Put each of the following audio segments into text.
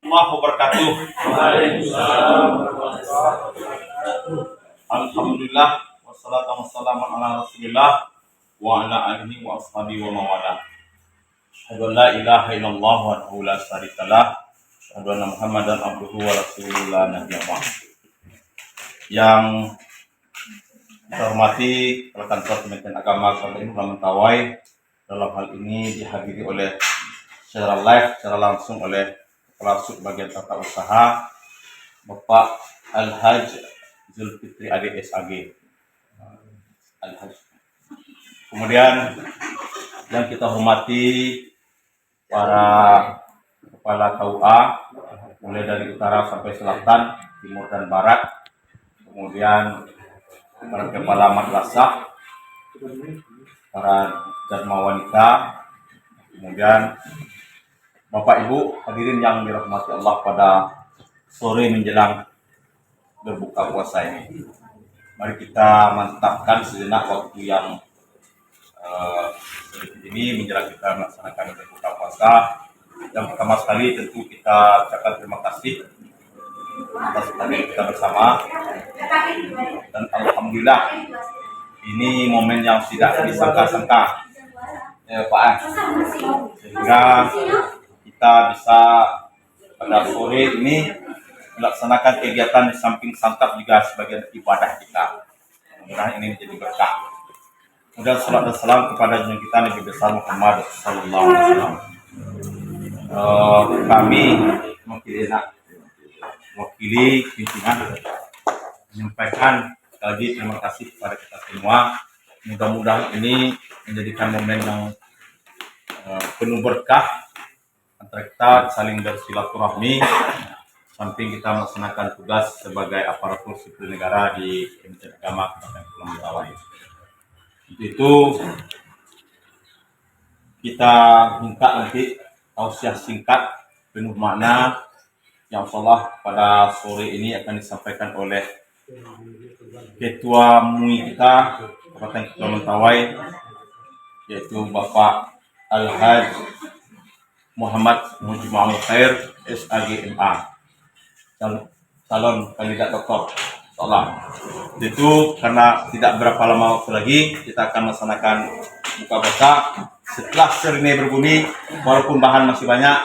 warahmatullahi wabarakatuh. Alhamdulillah wassalatu wassalamu ala Rasulillah wa ala alihi wa ashabihi wa mawala. Asyhadu an la ilaha illallah wa la syarikalah. Asyhadu anna Muhammadan abduhu wa rasulullah nabiyya ba'd. Yang saya hormati rekan-rekan Kementerian Agama Kabupaten Mentawai, dalam hal ini dihadiri oleh secara live, secara langsung oleh Kepala Sub Bagian Tata Usaha Bapak Al-Haj Zulfitri Ade SAG. Al-Haj. Kemudian yang kita hormati para kepala KUA mulai dari utara sampai selatan, timur dan barat. Kemudian para kepala madrasah, para jadma wanita, kemudian Bapak Ibu hadirin yang dirahmati Allah pada sore menjelang berbuka puasa ini. Mari kita mantapkan sejenak waktu yang sedikit ini menjelang kita melaksanakan berbuka puasa. Yang pertama sekali tentu kita ucapkan terima kasih atas hadir kita bersama, dan alhamdulillah ini momen yang tidak disangka-sangka ya Pak, sehingga kita bisa pada sore ini melaksanakan kegiatan di samping santap juga sebagai ibadah kita. Mudah-mudahan ini menjadi berkah. Kemudian salat dan salam kepada junjungan kita Nabi besar Muhammad sallallahu alaihi wasallam. Kami mewakili pimpinan menyampaikan sekali lagi terima kasih kepada kita semua. Mudah-mudahan ini menjadikan momen yang penuh berkah antara kita saling bersilaturahmi samping kita melaksanakan tugas sebagai aparatur sipil negara di Kementerian Agama Kabupaten Mentawai. Untuk itu kita minta nanti tausiah singkat penuh makna yang insyaallah pada sore ini akan disampaikan oleh Ketua MUI kita Kabupaten Mentawai, yaitu Bapak Al-Haj Muhammad Mujma'ul Khair SAG MA, calon kandidat doktor. Insyaallah. Itu karena tidak berapa lama waktu lagi kita akan melaksanakan buka puasa. Setelah sirine berbunyi, walaupun bahan masih banyak,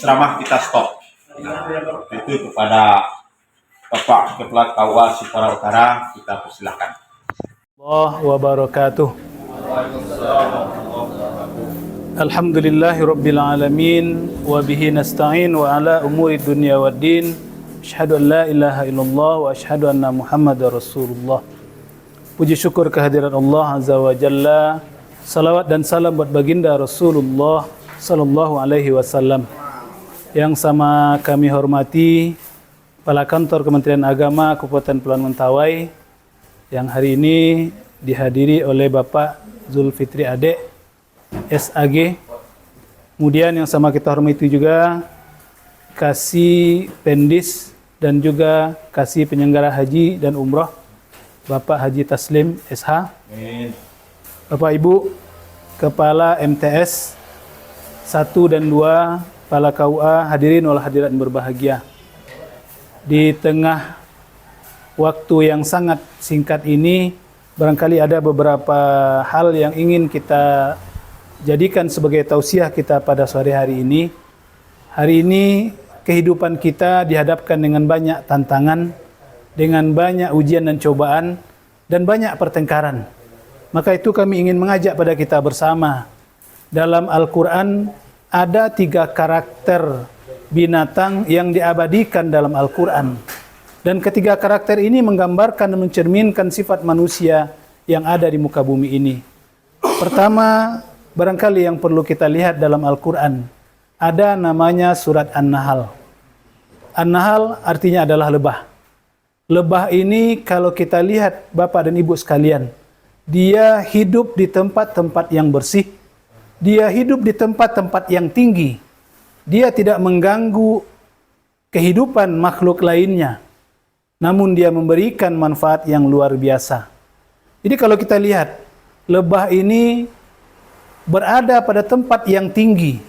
ceramah kita stop. Itu kepada Bapak Kepala KUA Sipora Utara, kita persilakan. Allah wabarakatuh. Alhamdulillahi rabbil alamin wa bihi nasta'in wa ala umuri dunya waddin. Asyhadu an la ilaha illallah wa asyhadu anna Muhammadar Rasulullah. Puji syukur kehadiran Allah azza wa jalla. Salawat dan salam buat baginda Rasulullah sallallahu alaihi wasallam. Yang sama kami hormati Kepala Kantor Kementerian Agama Kabupaten Mentawai yang hari ini dihadiri oleh Bapak Zulfitri Ade SAG. Kemudian yang sama kita hormati juga Kasih Pendis dan juga Kasih Penyelenggara Haji dan Umroh Bapak Haji Taslim SH. Amin. Bapak Ibu Kepala MTS 1 dan 2, Kepala KUA, hadirin wal hadirat berbahagia. Di tengah waktu yang sangat singkat ini, barangkali ada beberapa hal yang ingin kita jadikan sebagai tausiah kita pada sore hari ini. Hari ini kehidupan kita dihadapkan dengan banyak tantangan, dengan banyak ujian dan cobaan, dan banyak pertengkaran. Maka itu kami ingin mengajak pada kita bersama. Dalam Al-Quran ada 3 karakter binatang yang diabadikan dalam Al-Quran. Dan ketiga karakter ini menggambarkan dan mencerminkan sifat manusia yang ada di muka bumi ini. Pertama, barangkali yang perlu kita lihat dalam Al-Quran, ada namanya surat An-Nahl. An-Nahl artinya adalah lebah. Lebah ini kalau kita lihat Bapak dan Ibu sekalian, dia hidup di tempat-tempat yang bersih. Dia hidup di tempat-tempat yang tinggi. Dia tidak mengganggu kehidupan makhluk lainnya. Namun dia memberikan manfaat yang luar biasa. Jadi kalau kita lihat, lebah ini berada pada tempat yang tinggi.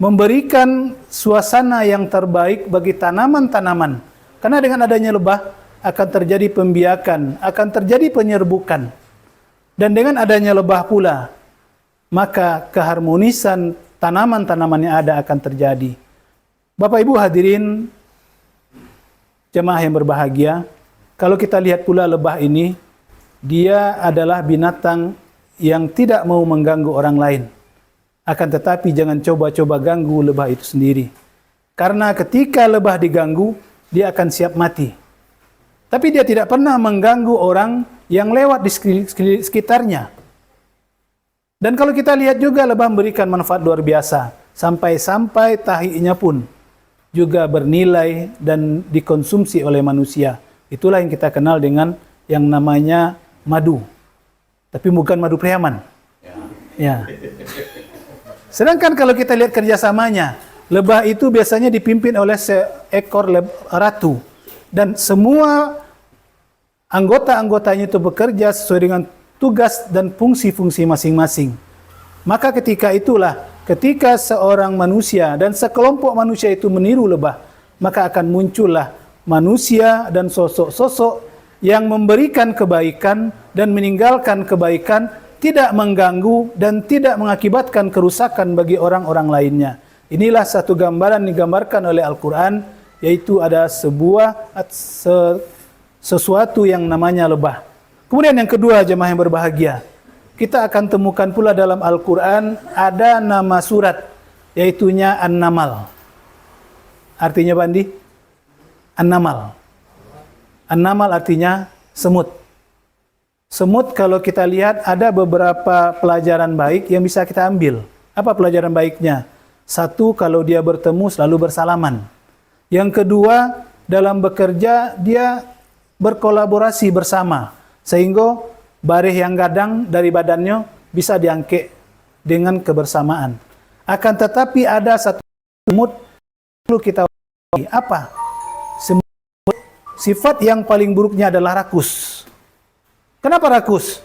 memberikan suasana yang terbaik bagi tanaman-tanaman. Karena dengan adanya lebah akan terjadi pembiakan, akan terjadi penyerbukan. Dan dengan adanya lebah pula, maka keharmonisan tanaman-tanaman yang ada akan terjadi. Bapak Ibu hadirin jemaah yang berbahagia, kalau kita lihat pula lebah ini, dia adalah binatang yang tidak mau mengganggu orang lain. Akan tetapi jangan coba-coba ganggu lebah itu sendiri. Karena ketika lebah diganggu, dia akan siap mati. Tapi dia tidak pernah mengganggu orang yang lewat di sekitarnya. Dan kalau kita lihat juga lebah memberikan manfaat luar biasa. Sampai-sampai tahinya pun juga bernilai dan dikonsumsi oleh manusia. Itulah yang kita kenal dengan yang namanya madu. Tapi bukan madu Priaman. Ya. Sedangkan kalau kita lihat kerjasamanya, lebah itu biasanya dipimpin oleh seekor ratu. Dan semua anggota-anggotanya itu bekerja sesuai dengan tugas dan fungsi-fungsi masing-masing. Maka ketika itulah, ketika seorang manusia dan sekelompok manusia itu meniru lebah, maka akan muncullah manusia dan sosok-sosok yang memberikan kebaikan dan meninggalkan kebaikan, tidak mengganggu dan tidak mengakibatkan kerusakan bagi orang-orang lainnya. Inilah satu gambaran digambarkan oleh Al-Quran, yaitu ada sesuatu yang namanya lebah. Kemudian yang kedua, jemaah yang berbahagia, kita akan temukan pula dalam Al-Quran ada nama surat, yaitunya An-Namal. Artinya Bandi? An-Namal. An-Namal artinya semut. Semut kalau kita lihat ada beberapa pelajaran baik yang bisa kita ambil. Apa pelajaran baiknya? Satu, kalau dia bertemu selalu bersalaman. Yang kedua, dalam bekerja dia berkolaborasi bersama. Sehingga barih yang gadang dari badannya bisa diangkat dengan kebersamaan. Akan tetapi ada satu semut perlu kita apa? Semut, sifat yang paling buruknya adalah rakus. Kenapa rakus?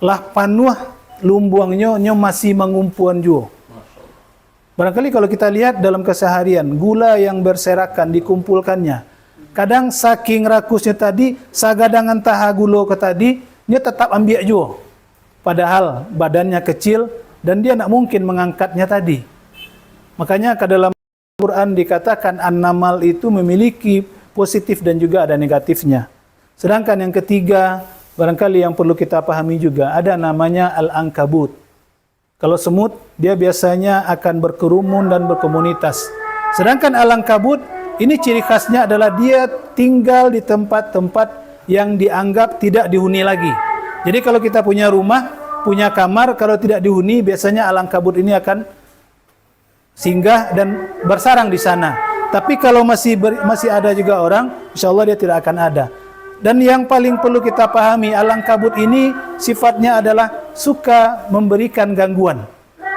Lah panuh lumbuangnya masih mengumpuan juga. Barangkali kalau kita lihat dalam keseharian, gula yang berserakan dikumpulkannya. Kadang saking rakusnya tadi, sagadangan taha gula ke tadi, dia tetap ambil juga. Padahal badannya kecil dan dia tak mungkin mengangkatnya tadi. Makanya ke dalam Al-Quran dikatakan An-Namal itu memiliki positif dan juga ada negatifnya. Sedangkan yang ketiga, barangkali yang perlu kita pahami juga, ada namanya Al-Ankabut. Kalau semut, dia biasanya akan berkerumun dan berkomunitas. Sedangkan Al-Ankabut, ini ciri khasnya adalah dia tinggal di tempat-tempat yang dianggap tidak dihuni lagi. Jadi kalau kita punya rumah, punya kamar, kalau tidak dihuni, biasanya Al-Ankabut ini akan singgah dan bersarang di sana. Tapi kalau masih ada juga orang, insya Allah dia tidak akan ada. Dan yang paling perlu kita pahami, Al-Ankabut ini sifatnya adalah suka memberikan gangguan.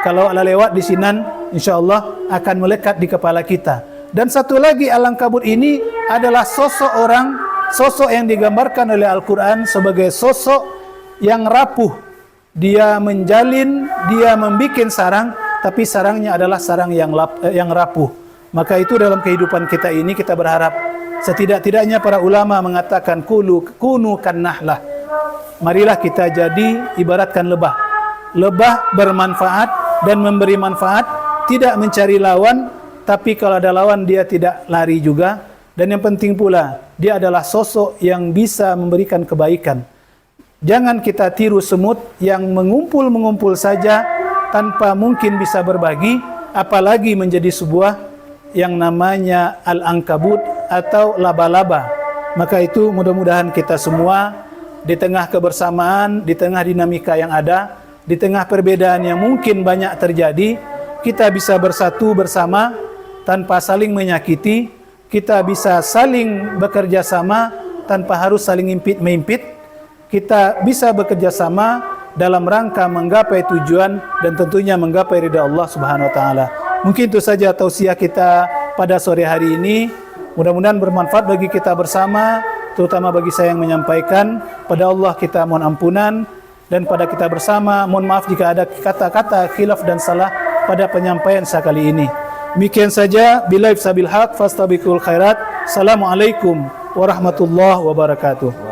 Kalau ada lewat di sinan, insya Allah akan melekat di kepala kita. Dan satu lagi, Al-Ankabut ini adalah sosok yang digambarkan oleh Al-Quran sebagai sosok yang rapuh. Dia menjalin, dia membuat sarang, tapi sarangnya adalah sarang yang rapuh. Maka itu dalam kehidupan kita ini kita berharap, setidak-tidaknya para ulama mengatakan kunu kannahlah. Marilah kita jadi ibaratkan lebah. Lebah bermanfaat dan memberi manfaat, tidak mencari lawan, tapi kalau ada lawan dia tidak lari juga. Dan yang penting pula, dia adalah sosok yang bisa memberikan kebaikan. Jangan kita tiru semut yang mengumpul-mengumpul saja tanpa mungkin bisa berbagi, apalagi menjadi sebuah yang namanya Al-Ankabut atau laba-laba. Maka itu mudah-mudahan kita semua di tengah kebersamaan, di tengah dinamika yang ada, di tengah perbedaan yang mungkin banyak terjadi, kita bisa bersatu bersama tanpa saling menyakiti, kita bisa saling bekerja sama tanpa harus saling impit-meimpit, kita bisa bekerja sama dalam rangka menggapai tujuan dan tentunya menggapai ridha Allah Subhanahu wa taala. Mungkin itu saja tausiah kita pada sore hari ini. Mudah-mudahan bermanfaat bagi kita bersama, terutama bagi saya yang menyampaikan. Pada Allah kita mohon ampunan, dan pada kita bersama mohon maaf jika ada kata-kata khilaf dan salah pada penyampaian saya kali ini. Demikian saja, billahi sabil haq fastabiqul khairat. Assalamualaikum warahmatullahi wabarakatuh.